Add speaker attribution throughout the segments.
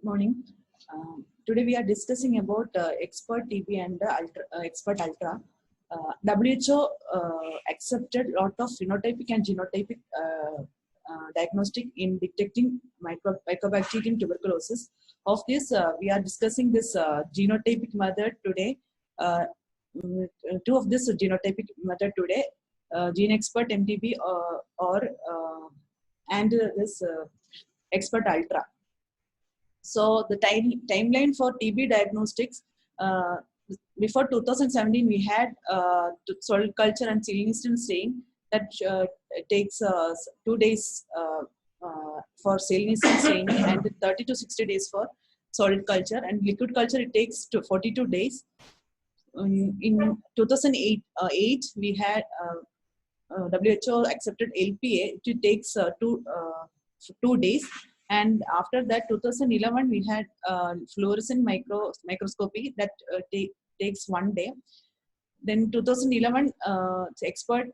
Speaker 1: Morning. Today we are discussing about expert TB and expert ultra. WHO accepted lot of phenotypic and genotypic diagnostic in detecting mycobacterium tuberculosis. Of this, we are discussing this genotypic method today. Two of this genotypic method today, GeneXpert MTB and this expert ultra. So the timeline for TB diagnostics, before 2017, we had soil culture and selenization staining that it takes 2 days for salinization staining and 30 to 60 days for solid culture, and liquid culture it takes 42 days. In 2008, we had WHO accepted LPA. It takes 2 days. And after that, 2011, we had fluorescent microscopy that takes 1 day. Then 2011, expert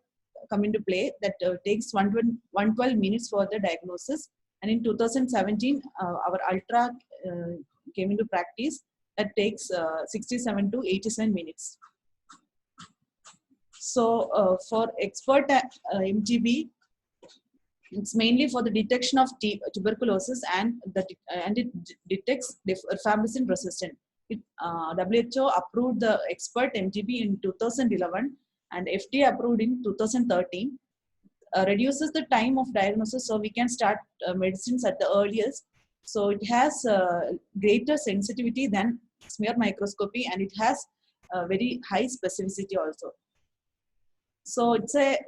Speaker 1: come into play that takes 112 minutes for the diagnosis. And in 2017, our ultra came into practice that takes 67 to 87 minutes. So for expert MTB, it's mainly for the detection of tuberculosis, and it detects rifampicin resistant. WHO approved the expert MTB in 2011 and FDA approved in 2013. Reduces the time of diagnosis, so we can start medicines at the earliest. So it has greater sensitivity than smear microscopy, and it has very high specificity also. So it's a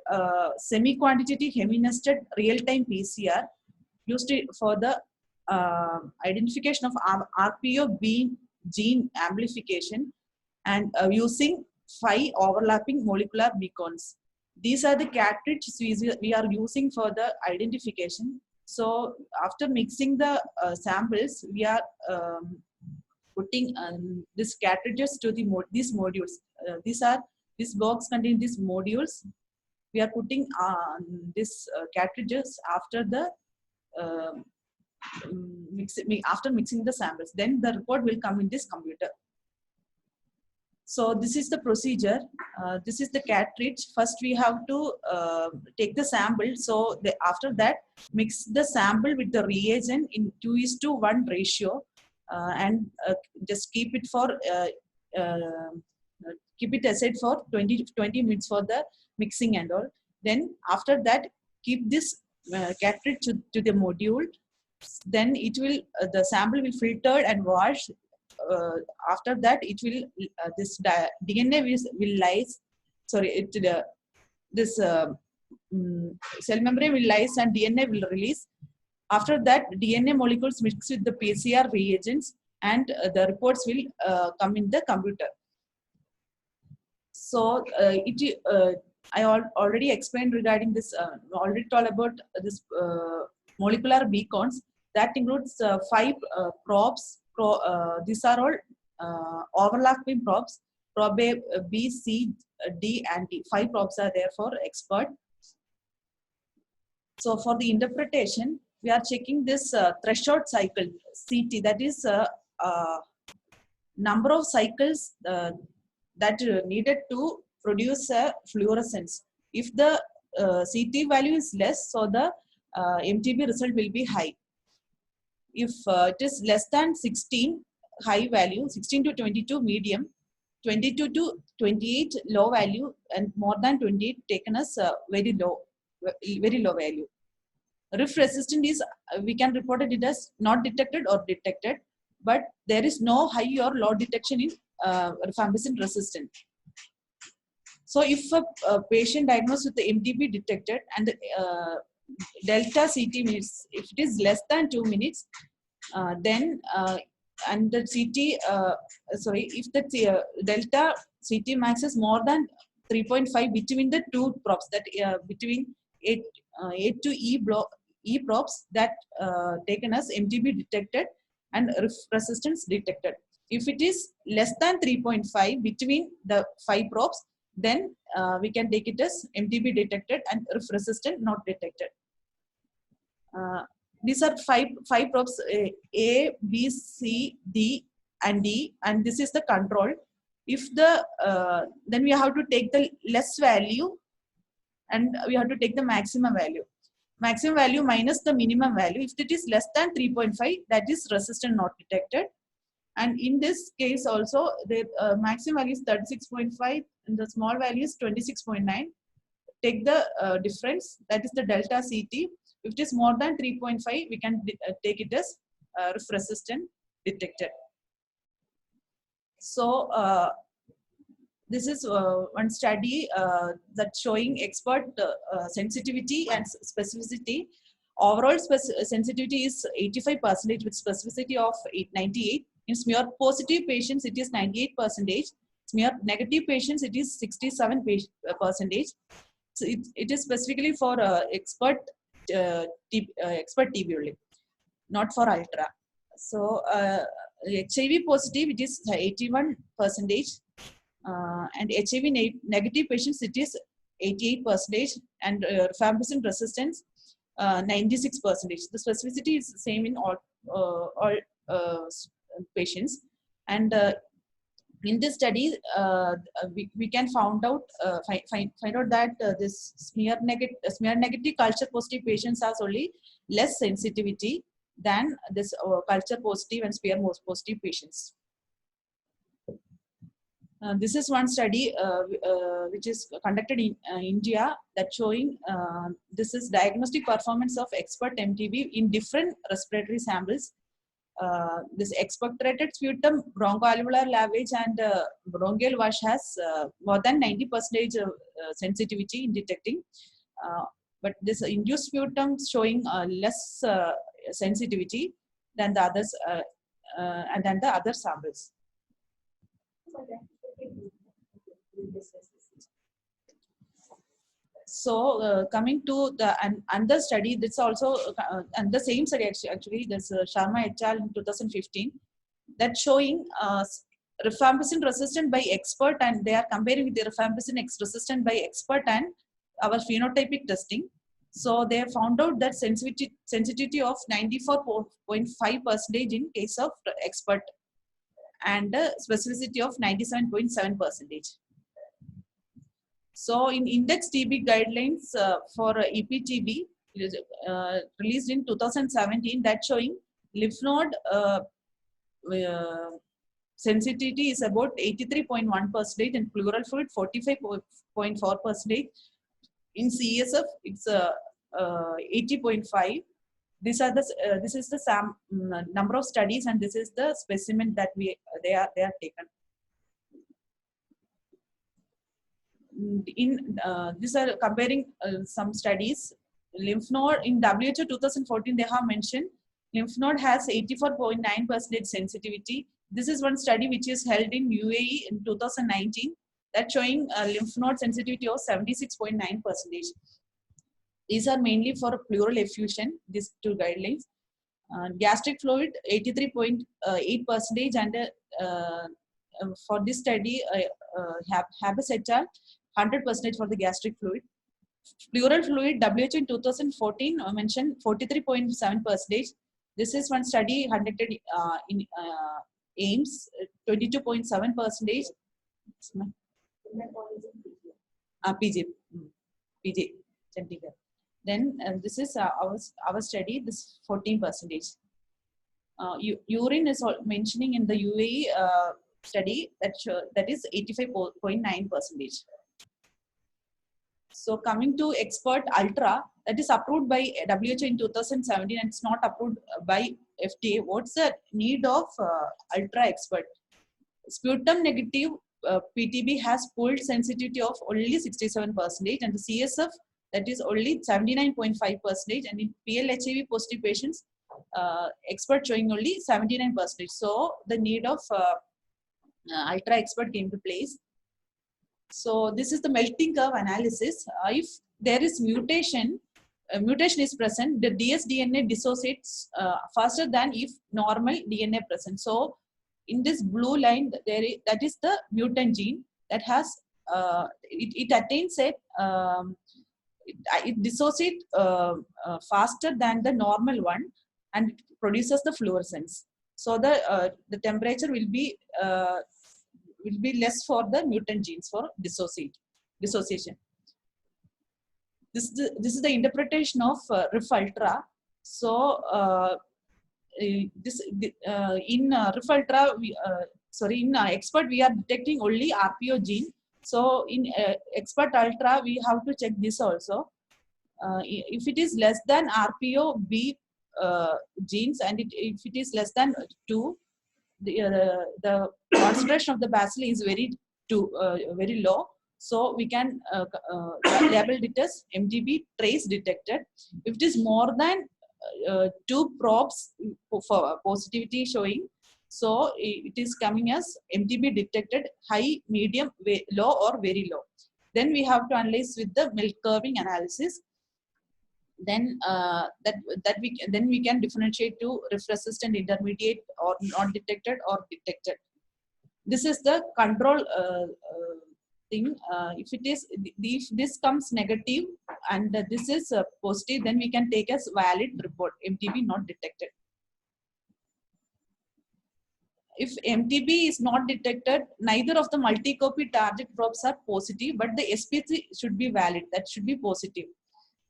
Speaker 1: semi-quantitative hemi-nested real-time PCR used for the identification of RPO gene amplification, and using 5 overlapping molecular beacons. These are the cartridges we are using for the identification. So after mixing the samples, we are putting these cartridges to these modules. This box contains these modules. We are putting these cartridges after the after mixing the samples. Then the report will come in this computer. So this is the procedure. This is the cartridge. First, we have to take the sample. So after that, mix the sample with the reagent in 2:1 ratio, and just keep it for keep it aside for 20 minutes for the mixing and all. Then after that, keep this cartridge to the module. Then it will the sample will filtered and washed. After that, it will this DNA will lyse. Sorry, this cell membrane will lyse and DNA will release. After that, DNA molecules mix with the PCR reagents, and the reports will come in the computer. So I already explained regarding this. Already told about this molecular beacons. That includes 5 probes. These are all overlapping probes. Probe A, B, C, D, and E. 5 probes are there for expert. So for the interpretation, we are checking this threshold cycle CT. That is number of cycles that needed to produce a fluorescence. If the CT value is less, so the MTB result will be high. If it is less than 16, high value, 16 to 22 medium, 22 to 28 low value, and more than 28 taken as very low value. RIF resistant is, we can report it as not detected or detected, but there is no high or low detection in rifampicin resistant. So if a patient diagnosed with the MTB detected and the delta CT minutes, if it is less than 2 minutes, then and the CT, if the delta CT max is more than 3.5 between the 2 probes, that between 8 to E probes, that taken as MTB detected and RIF resistance detected. If it is less than 3.5 between the 5 probes, then we can take it as MTB detected and RIF resistant not detected. these are five probes, A, B, C, D, and D, and this is the control. If the then we have to take the less value, and we have to take the maximum value. Maximum value minus the minimum value. If it is less than 3.5, that is resistant not detected. And in this case also, the maximum value is 36.5 and the small value is 26.9. Take the difference, that is the delta CT. If it is more than 3.5, we can take it as resistant detected. So this is one study that's showing expert sensitivity and specificity. Overall sensitivity is 85% with specificity of 98. In smear positive patients, it is 98%. Smear negative patients, it is 67%. So it is specifically for expert TB only, not for ultra. So HIV positive, it is 81%. And HIV negative patients, it is 88%, and rifampicin resistance 96%. The specificity is same in all patients. And in this study, we can find out that this smear negative culture positive patients has only less sensitivity than this culture positive and smear positive patients. This is one study which is conducted in India that showing this is diagnostic performance of expert MTB in different respiratory samples. This expectorated sputum, bronchoalveolar lavage, and bronchial wash has more than 90% sensitivity in detecting. But this induced sputum showing less sensitivity than the others and than the other samples. So coming to the another study, that's also and the same study actually, there's Sharma et al. In 2015 that showing rifampicin resistant by expert, and they are comparing with the rifampicin resistant by expert and our phenotypic testing. So they found out that sensitivity of 94.5% in case of expert and specificity of 97.7%. So in Index TB guidelines for EPTB released in 2017, that showing lymph node sensitivity is about 83.1% and pleural fluid 45.4%. In CSF, it's 80.5. These are the this is the number of studies, and this is the specimen that they are taken. In these are comparing some studies. Lymph node in WHO 2014, they have mentioned lymph node has 84.9% sensitivity. This is one study which is held in UAE in 2019 that showing lymph node sensitivity of 76.9%. These are mainly for pleural effusion, these two guidelines. Gastric fluid 83.8%, and for this study Habas et al. 100% for the gastric fluid. Pleural fluid, WHO in 2014 mentioned 43.7%. This is one study conducted in AIMS, 22.7%. PJ, Chandigarh. Then this is our study, this 14%. Urine is mentioning in the UAE study that is 85.9%. So coming to expert ultra, that is approved by WHO in 2017 and it's not approved by FDA. What's the need of ultra expert? Sputum negative PTB has pooled sensitivity of only 67%, and the CSF that is only 79.5%, and in PLHIV positive patients, expert showing only 79%. So the need of ultra expert came to place. So this is the melting curve analysis. If there is mutation is present, the dsDNA dissociates faster than if normal DNA present. So in this blue line, that is the mutant gene that has it attains a it dissociates faster than the normal one, and it produces the fluorescence. So the temperature will be less for the mutant genes for dissociation. This is the interpretation of RIF ultra. So in RIF ultra, in expert we are detecting only RPO gene. So in expert ultra we have to check this also. If it is less than RPO-B genes, and if it is less than 2, the concentration of the bacilli is very low. So we can label it as MTB trace detected. If it is more than 2 probes for positivity showing, so it is coming as MTB detected high, medium, low, or very low. Then we have to analyze with the milk curving analysis. Then then we can differentiate to RIF resistant, intermediate, or not detected, or detected. This is the control thing. If this comes negative and this is positive, then we can take as valid report, MTB not detected. If MTB is not detected, neither of the multi-copy target probes are positive, but the SPC should be valid, that should be positive.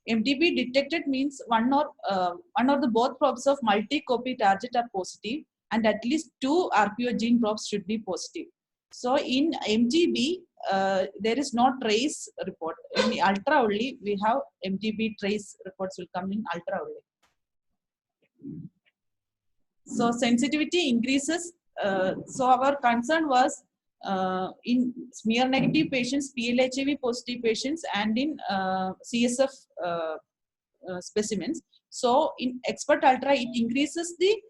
Speaker 1: MTB detected means one or the both probes of multi-copy target are positive, and at least 2 RPO gene probes should be positive. So in MTB, there is no trace report. In the ultra only, we have MTB trace reports will come in ultra only. So sensitivity increases. So our concern was in smear negative patients, PLHAV positive patients, and in CSF specimens. So in expert ultra, it increases the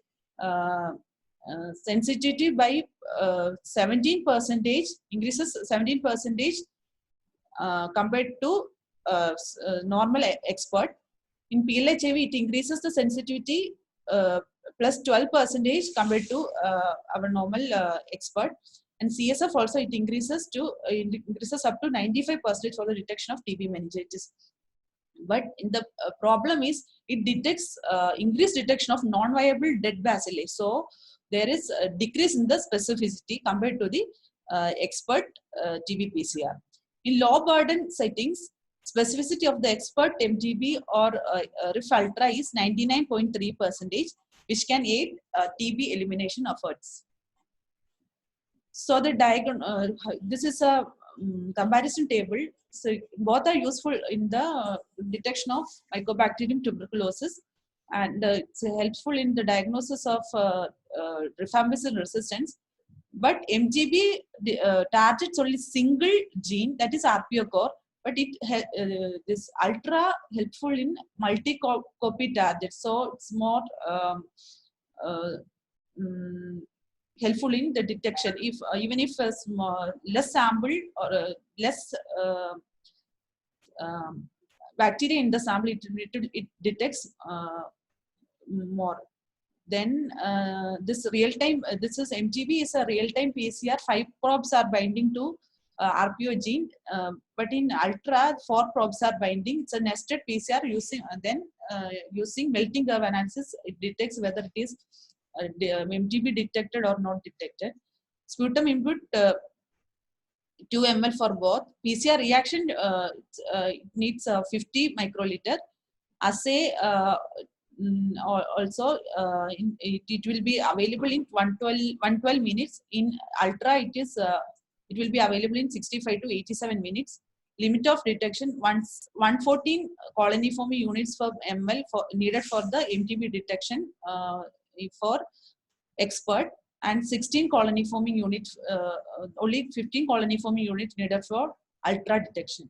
Speaker 1: sensitivity by 17%, increases 17% compared to normal expert. In PLHAV, it increases the sensitivity plus 12% compared to our normal expert. And CSF also it increases up to 95% for the detection of TB meningitis. But in the problem is it detects increased detection of non-viable dead bacilli. So there is a decrease in the specificity compared to the expert TB PCR. In low burden settings, specificity of the expert MTB or RIF ultra is 99.3%, which can aid TB elimination efforts. So the this is a comparison table. So both are useful in the detection of Mycobacterium tuberculosis, and it's helpful in the diagnosis of rifampicin resistance. But MTB targets only single gene, that is RPO core, but this ultra helpful in multi-copy targets. So it's more helpful in the detection. If even if a less sample or less bacteria in the sample, it detects more. Then this real-time, this is MTB is a real-time PCR. 5 probes are binding to RPO gene, but in ultra 4 probes are binding. It's a nested PCR using using melting curve analysis. It detects whether it is MTB detected or not detected. Sputum input 2 ml for both. PCR reaction needs 50 microliter. Assay also it will be available in 112 minutes. In ultra it will be available in 65 to 87 minutes. Limit of detection 114 colony-forming units per ml needed for the MTB detection for expert, and 16 colony-forming units, only 15 colony-forming units needed for ultra detection.